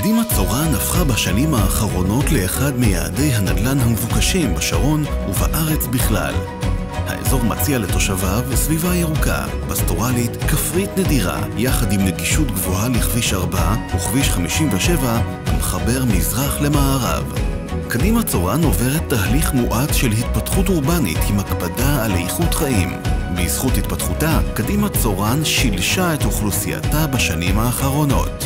קדימה צורן הפכה בשנים האחרונות לאחד מיעדי הנדל"ן המבוקשים בשרון ובארץ בכלל. האזור מציע לתושביו סביבה ירוקה, פסטורלית, כפרית נדירה, יחד עם נגישות גבוהה לכביש 4 וכביש 57 המחבר מזרח למערב. קדימה צורן עוברת תהליך מואץ של התפתחות אורבנית עם הקפדה על איכות חיים. בזכות התפתחותה, קדימה צורן שילשה את אוכלוסייתה בשנים האחרונות.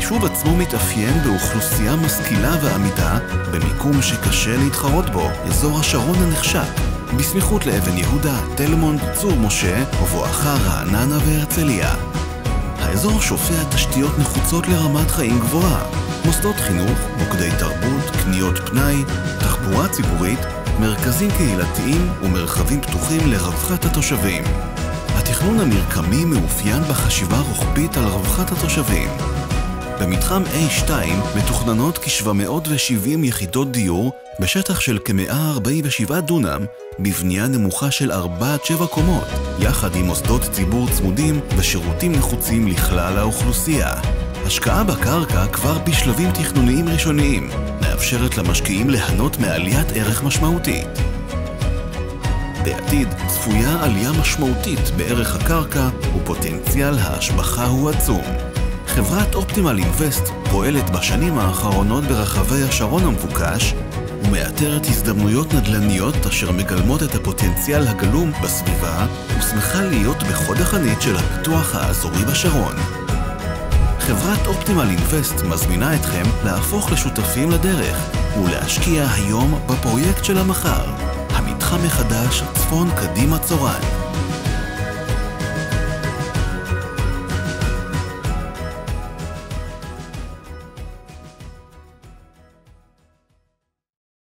היישוב עצמו מתאפיין באוכלוסייה משכילה ועמידה, במיקום שקשה להתחרות בו, אזור השרון הנחשק, בסמיכות לאבן יהודה, תל מונד, צור משה, ובואכה רעננה והרצליה. האזור שופע תשתיות נחוצות לרמת חיים גבוהה, מוסדות חינוך, מוקדי תרבות, קניות פנאי, תחבורה ציבורית, מרכזים קהילתיים ומרחבים פתוחים לרווחת התושבים. התכנון המרקמי מאופיין בחשיבה רוחבית על רווחת התושבים. במתחם A2 מתוכננות כ-770 יחידות דיור בשטח של כ-147 דונם, בבנייה נמוכה של 4-7 קומות, יחד עם מוסדות ציבור צמודים ושירותים נחוצים לכלל האוכלוסייה. השקעה בקרקע כבר בשלבים תכנוניים ראשוניים, מאפשרת למשקיעים ליהנות מעליית ערך משמעותית. בעתיד צפויה עלייה משמעותית בערך הקרקע ופוטנציאל ההשבחה הוא עצום. חברת אופטימל אינבסט פועלת בשנים האחרונות ברחבי השרון המבוקש ומאתרת הזדמנויות נדל"ניות אשר מגלמות את הפוטנציאל הגלום בסביבה ושמחה להיות בחוד החנית של הפיתוח האזורי בשרון. חברת אופטימל אינבסט מזמינה אתכם להפוך לשותפים לדרך ולהשקיע היום בפרויקט של המחר, המתחם מחדש צפון קדימה צורן.